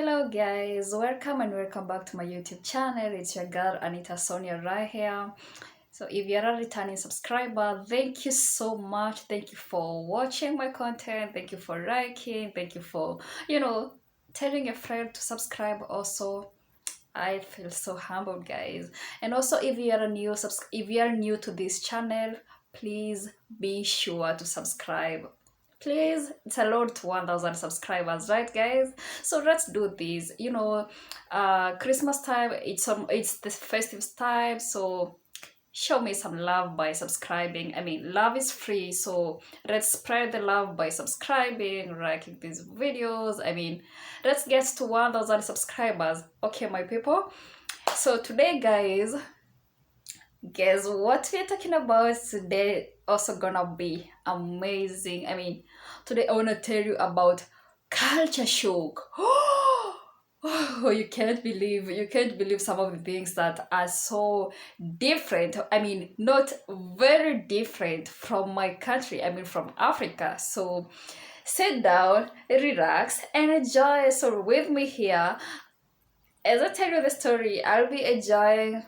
Hello guys, welcome and welcome back to my YouTube channel. It's your girl Annita Sonia right here. So if you're a returning subscriber, thank you so much. Thank you for watching my content. Thank you for liking. Thank you for, telling a friend to subscribe also. I feel so humbled, guys. And also if you are new to this channel, please be sure to subscribe. Please, it's a road to 1000 subscribers, right guys? So let's do this. Christmas time, it's the festive time, so show me some love by subscribing. I mean, love is free, so let's spread the love by subscribing, liking these videos. I mean, let's get to 1000 subscribers, okay my people? So today guys, guess what we're talking about today? Also gonna be amazing. I mean, today I want to tell you about culture shock. Oh, you can't believe some of the things that are so different. I mean, not very different from my country. I mean, from Africa. So sit down, relax, and enjoy. So with me here, as I tell you the story, I'll be enjoying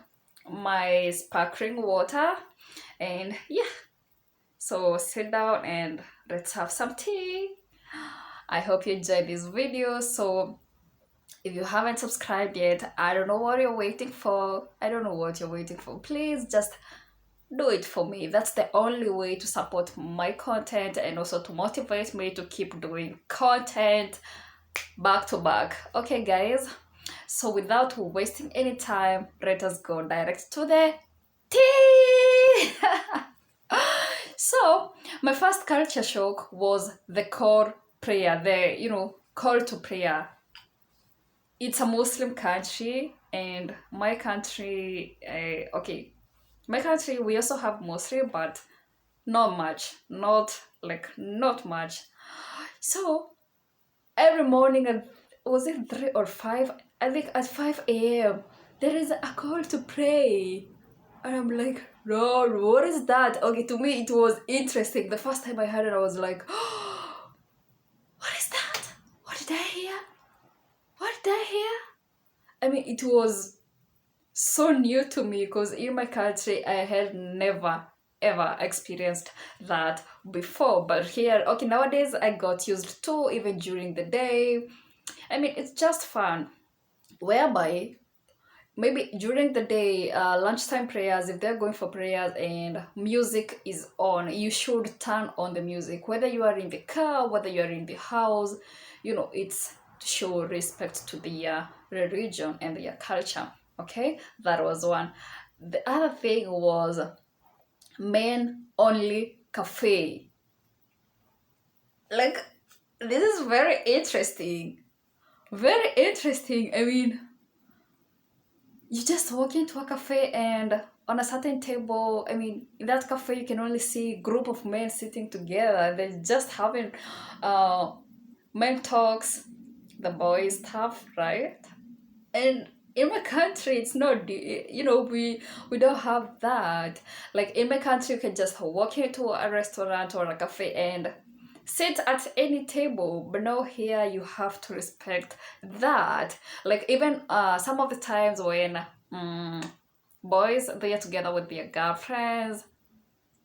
my sparkling water, and yeah, so sit down and let's have some tea. I hope you enjoyed this video. So if you haven't subscribed yet, I don't know what you're waiting for. I don't know what you're waiting for. Please just do it for me. That's the only way to support my content and also to motivate me to keep doing content back to back. Okay guys, so without wasting any time, let us go direct to the tea. So my first culture shock was the call prayer, the call to prayer. It's a Muslim country, and my country, my country, we also have Muslim, but not much, not much. So every morning at, was it 3 or 5? I think at 5 a.m. there is a call to pray. And I'm like, Lord, what is that? Okay, to me it was interesting. The first time I heard it, I was like, oh, what is that? What did I hear? What did I hear? I mean, it was so new to me because in my country I had never ever experienced that before. But here, okay, nowadays I got used to, even during the day. I mean, it's just fun. Whereby maybe during the day, lunchtime prayers, if they're going for prayers and music is on, you should turn on the music, whether you are in the car, whether you are in the house. It's to show respect to their religion and their culture. Okay, that was one. The other thing was men only cafe. Like, this is very interesting, very interesting. I mean, you just walk into a cafe and on a certain table, I mean, in that cafe you can only see a group of men sitting together. They're just having men talks, the boys stuff, right? And in my country it's not, we don't have that. Like in my country you can just walk into a restaurant or a cafe and sit at any table, but now here you have to respect that. Like even some of the times when boys, they are together with their girlfriends,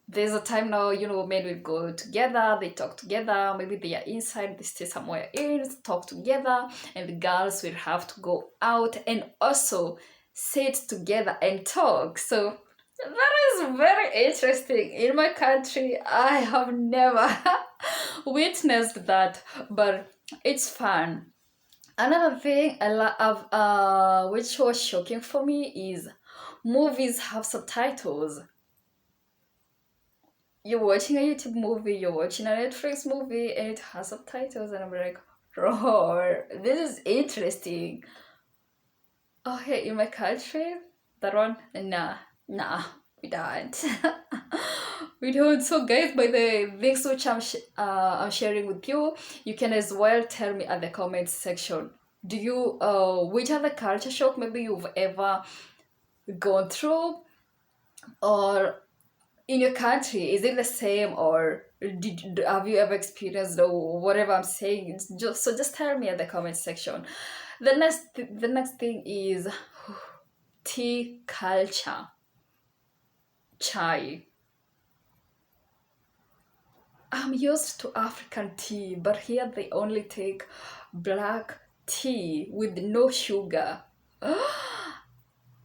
there's a time now, men will go together, they talk together, maybe they are inside, they stay somewhere in, talk together, and the girls will have to go out and also sit together and talk. So that is very interesting. In my country, I have never witnessed that, but it's fun. Another thing which was shocking for me is movies have subtitles. You're watching a YouTube movie, you're watching a Netflix movie, and it has subtitles, and I'm like, roar, this is interesting. Okay, in my country, that one, nah, we don't. We don't. So guys, by the things which I'm sharing with you, you can as well tell me at the comment section. Do you which other culture shock maybe you've ever gone through, or In your country, is it the same, or have you ever experienced or whatever I'm saying? It's just so just tell me at the comment section. The next thing is tea culture, chai. I'm used to African tea, but here they only take black tea with no sugar.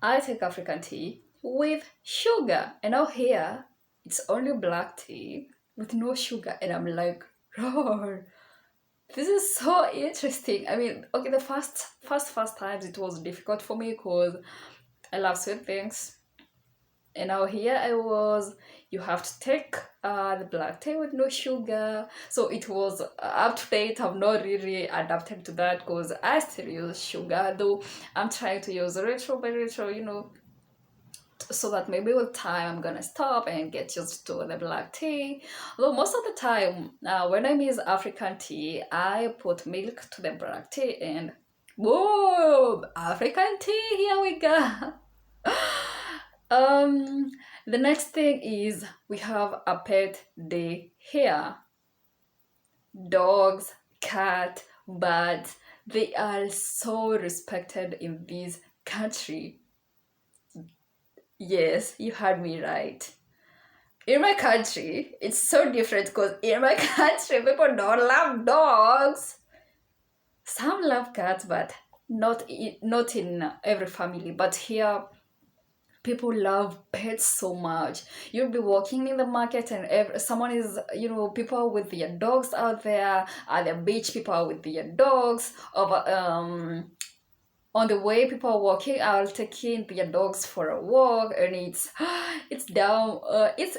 I take African tea with sugar, and now here it's only black tea with no sugar, and I'm like, Lord, this is so interesting. I mean, okay, the first times it was difficult for me because I love sweet things. And now here I was, you have to take the black tea with no sugar. So it was up to date. I've not really adapted to that because I still use sugar, though I'm trying to use retro by retro, so that maybe with time I'm gonna stop and get used to the black tea. Though most of the time, when I use African tea, I put milk to the black tea and boom, African tea, here we go. um, the next thing is we have a pet day here. Dogs, cat, birds, they are so respected in this country. Yes, you heard me right. In my country, it's so different because in my country, people don't love dogs. Some love cats, but not in every family. But here, people love pets so much. You'll be walking in the market and someone is, people with their dogs out there. At the beach, people are with their dogs. On the way people are walking, I'll take in their dogs for a walk, and it's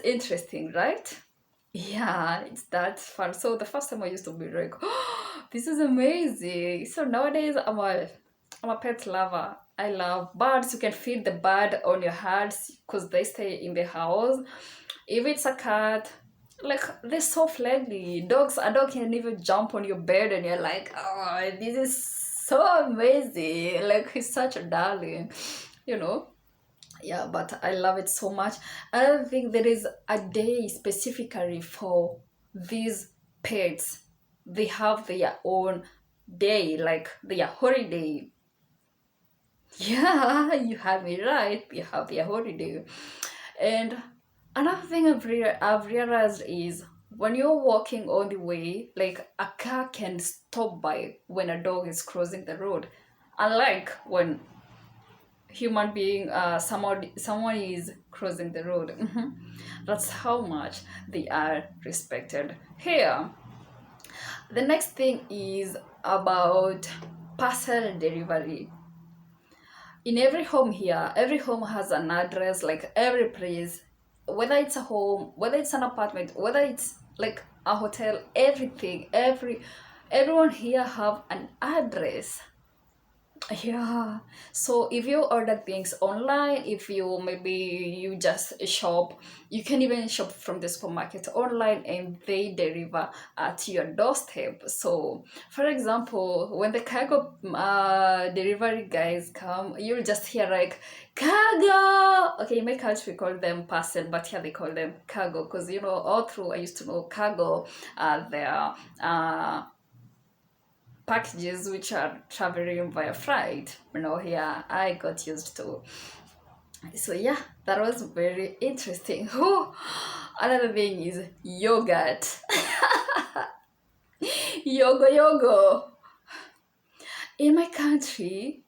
interesting, right? Yeah, it's that fun. So the first time I used to be like, oh, this is amazing. So nowadays I'm a pet lover. I love birds. You can feed the bird on your hands because they stay in the house. If it's a cat, like they're so friendly. A dog can even jump on your bed and you're like, oh, this is so amazing. Like he's such a darling, you know. Yeah, but I love it so much. I don't think there is a day specifically for these pets. They have their own day, like their holiday. Yeah, you had me right. They have their holiday. And another thing I've realized is when you're walking on the way, like a car can stop by when a dog is crossing the road. Unlike when human being, someone is crossing the road. That's how much they are respected here. The next thing is about parcel delivery. In every home here, every home has an address, like every place, whether it's a home, whether it's an apartment, whether it's like a hotel, everyone here have an address. Yeah, so if you order things online, if you just shop, you can even shop from the supermarket online and they deliver to your doorstep. So for example, when the cargo delivery guys come, you'll just hear like cargo. Okay, in my country we call them parcel, but here they call them cargo because all through I used to know cargo, their packages which are traveling via flight. Here I got used to. So yeah, that was very interesting. Oh, another thing is yogurt. Yogo. In my country,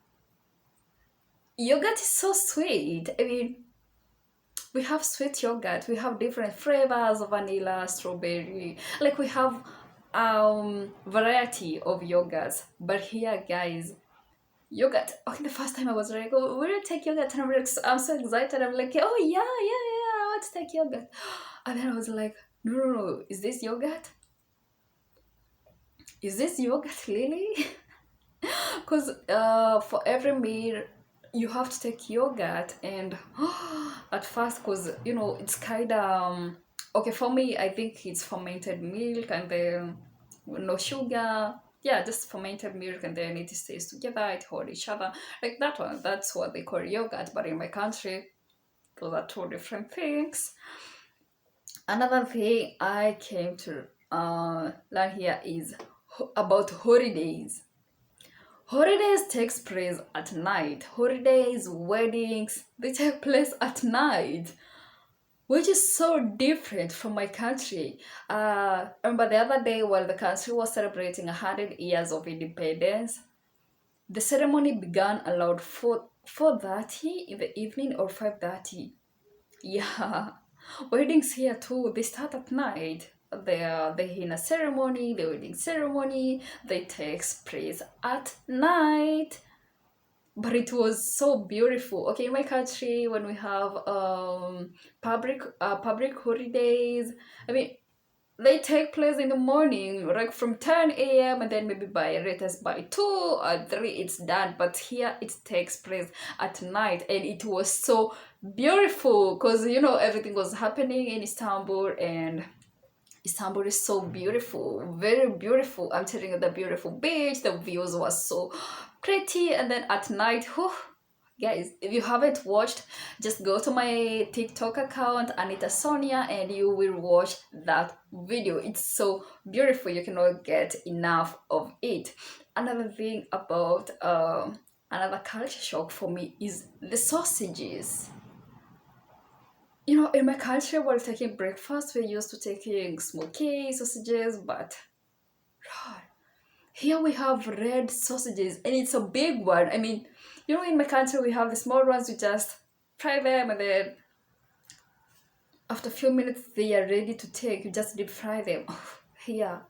yogurt is so sweet. I mean, we have sweet yogurt. We have different flavors: vanilla, strawberry. Like we have variety of yogurts. But here, guys, yogurt. Okay, the first time I was like, oh, we're gonna take yogurt, and I'm so excited. I'm like, oh yeah, I want to take yogurt. And then I was like, no, is this yogurt? Is this yogurt really? Because for every meal you have to take yogurt, and at first, because it's kind of okay for me. I think it's fermented milk and then no sugar. Yeah, just fermented milk and then it stays together, it hold each other. Like that one, that's what they call yogurt. But in my country, those are two different things. Another thing I came to learn here is about holidays. Holidays takes place at night. Holidays, weddings, they take place at night, which is so different from my country. Remember the other day while the country was celebrating 100 years of independence, the ceremony began around 4:30 in the evening or 5:30. Yeah, weddings here too, they start at night. The henna ceremony, the wedding ceremony, they takes place at night. But it was so beautiful. Okay, in my country, when we have public holidays, I mean, they take place in the morning, like from 10 a.m. and then maybe by latest by 2 or 3 it's done. But here it takes place at night, and it was so beautiful because everything was happening in Istanbul, and Istanbul is so beautiful, very beautiful. I'm telling you, the beautiful beach, the views was so pretty. And then at night, whew, guys, if you haven't watched, just go to my TikTok account, Annita Sonia, and you will watch that video. It's so beautiful. You cannot get enough of it. Another thing about another culture shock for me is the sausages. In my culture, while taking breakfast, we're used to taking smoky sausages, but here we have red sausages, and it's a big one. I mean, in my country, we have the small ones, we just fry them, and then after a few minutes, they are ready to take. You just deep fry them. Here,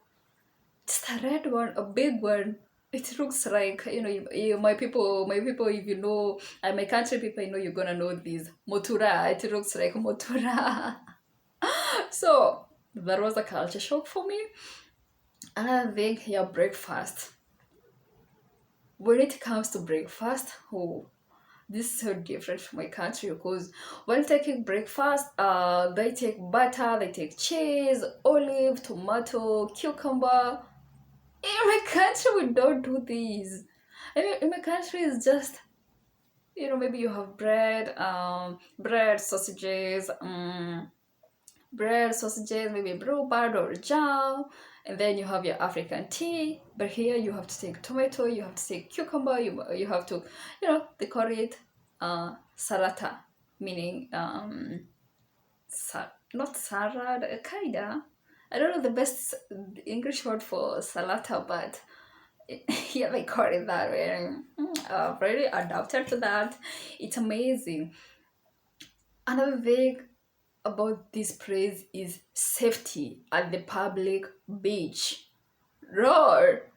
just a red one, a big one. It looks like, my people, if you know, and my country people, you're gonna know this. Motura, it looks like motura. So, that was a culture shock for me. Another thing here, breakfast. When it comes to breakfast, this is so different from my country because when taking breakfast, they take butter, they take cheese, olive, tomato, cucumber. In my country, we don't do these. I mean, in my country, it's just, maybe you have bread, sausages, maybe bluebird or jam, and then you have your African tea. But here you have to take tomato, you have to take cucumber, you have to, they call it salata, meaning not salad, kinda. I don't know the best English word for salata, but here they call it that way. Really adapted to that. It's amazing. Another thing about this place is safety at the public beach. Roar!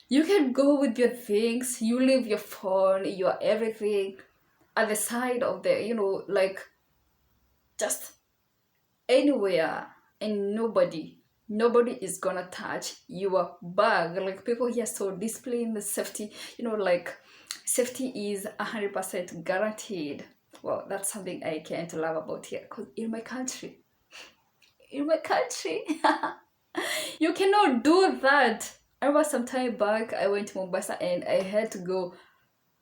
You can go with your things, you leave your phone, your everything at the side of the, like just anywhere, and nobody is gonna touch your bag. Like, people here so disciplined. The safety, like safety is 100% guaranteed. Well, that's something I can't love about here, because in my country you cannot do that. I remember some time back I went to Mombasa and I had to go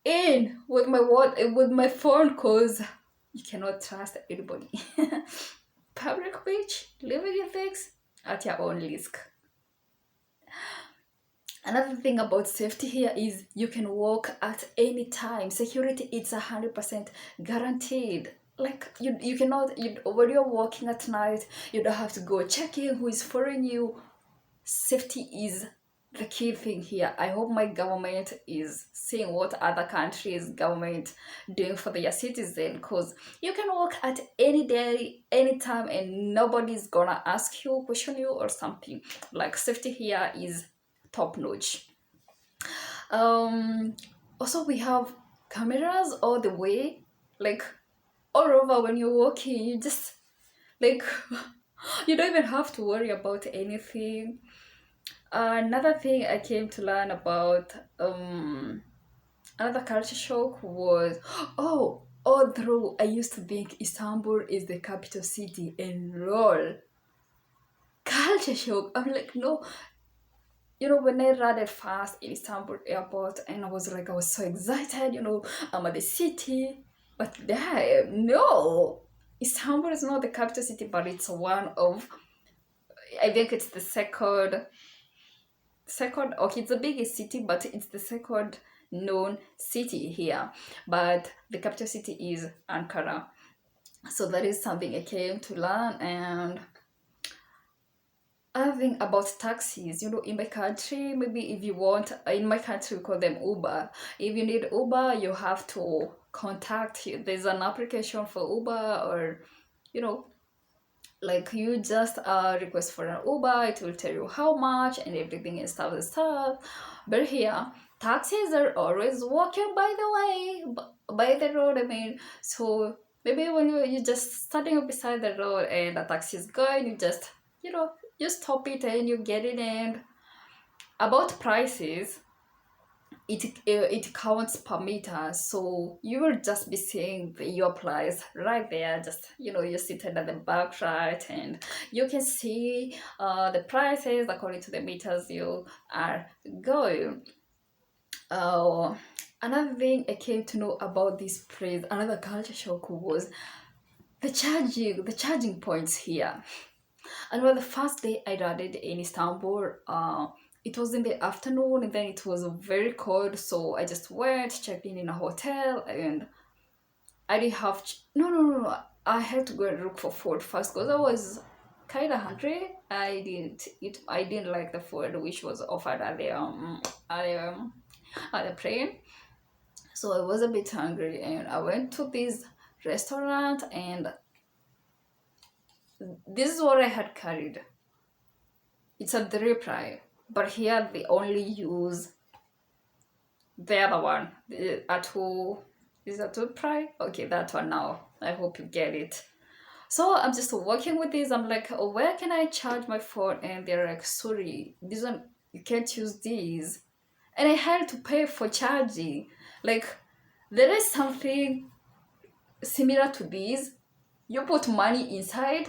in with my phone because you cannot trust anybody. Public beach, leaving your things at your own risk. Another thing about safety here is you can walk at any time. Security, it's 100% guaranteed. Like, you cannot, when you're walking at night, you don't have to go checking who is following you. Safety is the key thing here. I hope my government is seeing what other countries' government doing for their citizens, because you can walk at any day, anytime, and nobody's gonna ask you, question you, or something. Like, safety here is top notch. Also, we have cameras all the way, like all over. When you're walking, you just like you don't even have to worry about anything. Another thing I came to learn about another culture shock was although I used to think Istanbul is the capital city, and lol, culture shock. I'm like, no. When I landed fast in Istanbul airport, and I was so excited, I'm at the city, but there, no. Istanbul is not the capital city, but it's one of, I think it's the second, okay, it's the biggest city, but it's the second known city here. But the capital city is Ankara. So that is something I came to learn. And other thing about taxis, in my country, maybe if you want, in my country we call them Uber. If you need Uber, you have to contact, there's an application for Uber, or you know like you just request for an Uber, it will tell you how much and everything and stuff. But here, taxis are always walking by the way, by the road. I mean, so maybe when you just standing beside the road and a taxi is going, you stop it and you get it. And about prices, it counts per meter, so you will just be seeing your price right there. Just you're seated at the back, right, and you can see the prices according to the meters you are going. uh, Another thing I came to know about this place, another culture shock, was the charging points here. And well, the first day I landed in Istanbul, it was in the afternoon, and then it was very cold, so I just went, checked in a hotel, and I didn't have no, no, no, no. I had to go and look for food first because I was kind of hungry. I didn't like the food which was offered at the plane, so I was a bit hungry, and I went to this restaurant, and this is what I had carried. It's a drip fry, but here they only use the other one. The Atu, is that two fry? Okay, that one now. I hope you get it. So I'm just working with this. I'm like, oh, where can I charge my phone? And they're like, sorry, this one you can't use these. And I had to pay for charging. Like, there is something similar to these. You put money inside,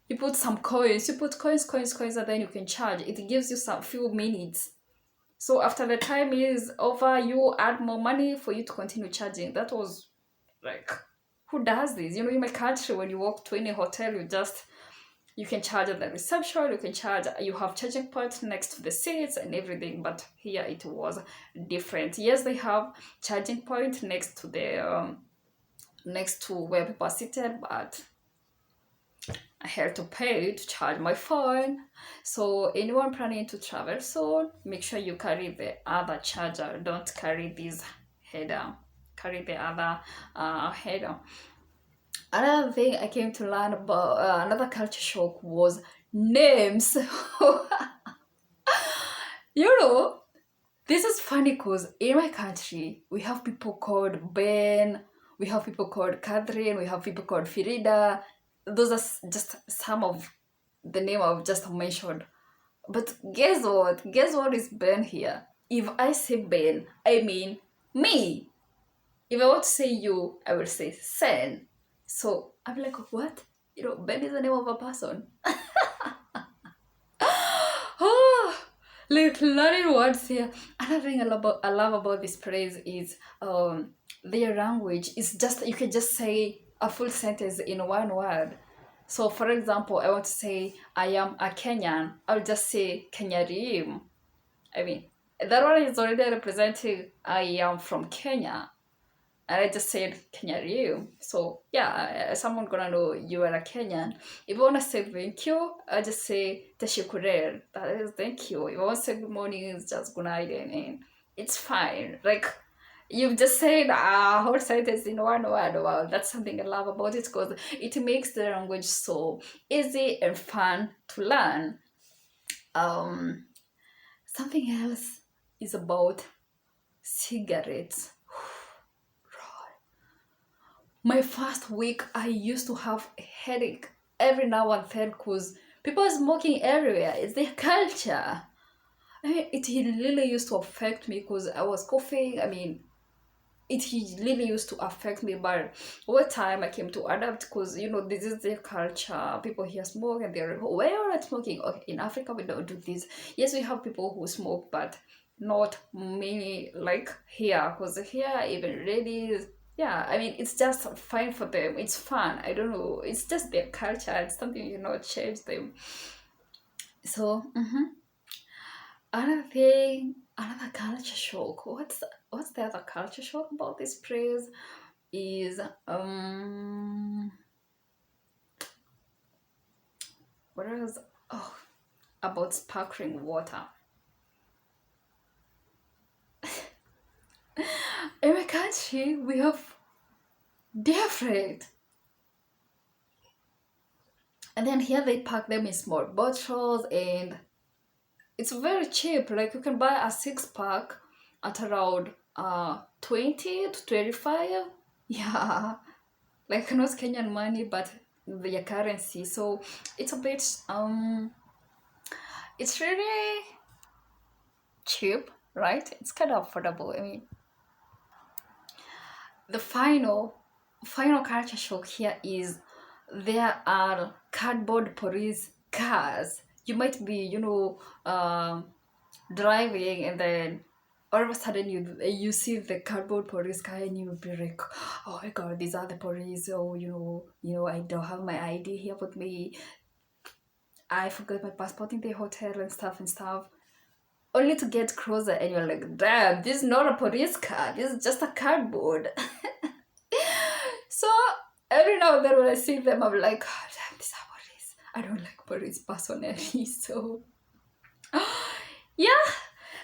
you put some coins, and then you can charge. It gives you some few minutes. So after the time is over, you add more money for you to continue charging. That was like, who does this? In my country, when you walk to any hotel, you can charge at the reception, you have charging points next to the seats and everything. But here it was different. Yes, they have charging point next to where people are seated, but I had to pay to charge my phone. So anyone planning to travel soon, make sure you carry the other charger. Don't carry this header. Carry the other header. Another thing I came to learn about, another culture shock, was names. This is funny because in my country, we have people called Ben, we have people called Catherine, we have people called Firida. Those are just some of the name I've just mentioned. But guess what? Guess what is Ben here? If I say Ben, I mean me. If I want to say you, I will say Sen. So I'm like, what? Ben is the name of a person. Like learning words here. Another thing I love about this place is their language. It's just, you can just say a full sentence in one word. So for example, I want to say I am a Kenyan. I'll just say Kenyarim. I mean, that one is already representing I am from Kenya. And I just said Kenyarim. So yeah, someone gonna know you are a Kenyan. If I wanna say thank you, I just say Tashikurer. That is thank you. If I want to say good morning, it's just good night, and it's fine. Like, you've just said a whole sentence in one word. Wow, that's something I love about it, because it makes the language so easy and fun to learn. Something else is about cigarettes. My first week, I used to have a headache every now and then because people are smoking everywhere. It's their culture. I mean, it really used to affect me because I was coughing. I mean, it really used to affect me, but over time I came to adapt because this is their culture. People here smoke and they're like, oh, why are you not smoking? Okay, in Africa we don't do this. Yes, we have people who smoke, but not many like here, because here even ladies, Yeah, I mean, it's just fine for them. It's fun. I don't know. It's just their culture. It's something you know change them. So another thing, another culture shock. What's the other culture shock about this praise is what else? Oh, about sparkling water. In my country, we have different, and then here they pack them in small bottles, and it's very cheap. Like you can buy a 6 pack at around 20 to 25. Yeah, like not Kenyan money, but their currency. So it's a bit it's really cheap, right? It's kind of affordable. I mean, the final culture shock here is there are cardboard police cars. You might be, driving, and then all of a sudden you see the cardboard police car, and you will be like, oh my god, these are the police. Oh, I don't have my ID here with me. I forgot my passport in the hotel and stuff. Only to get closer, and you're like, damn, this is not a police car. This is just a cardboard. So every now and then when I see them, I'm like, oh, damn, these are police. I don't like police personally. So yeah,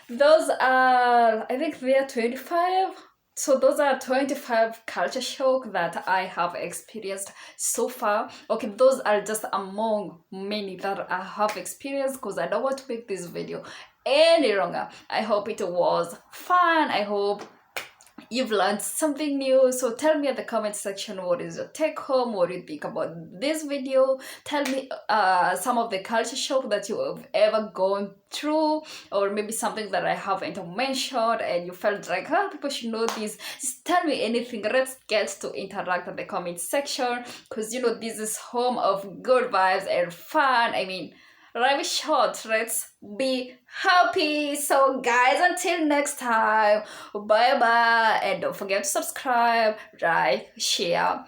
those are, I think they are 25. So those are 25 culture shock that I have experienced so far. Okay, those are just among many that I have experienced, because I don't want to make this video any longer. I hope it was fun. I hope you've learned something new. So tell me in the comment section, what is your take home, what do you think about this video. Tell me some of the culture shock that you have ever gone through, or maybe something that I haven't mentioned and you felt like, oh, people should know this. Just tell me anything. Let's get to interact in the comment section, because this is home of good vibes and fun. I mean, life is short. Let's be happy. So guys, until next time, bye bye, and don't forget to subscribe, like, share.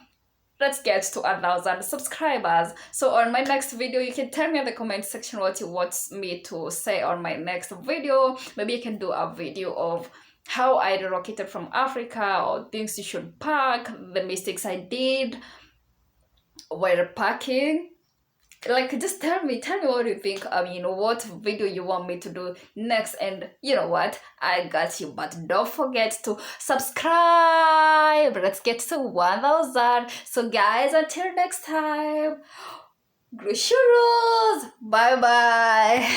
Let's get to 1,000 subscribers. So on my next video, you can tell me in the comment section what you want me to say on my next video. Maybe you can do a video of how I relocated from Africa, or things you should pack, the mistakes I did while packing. Like, just tell me what you think. I mean, what video you want me to do next. And you know what, I got you, but don't forget to subscribe. Let's get to 1,000. So guys, until next time, Grishurus, bye bye.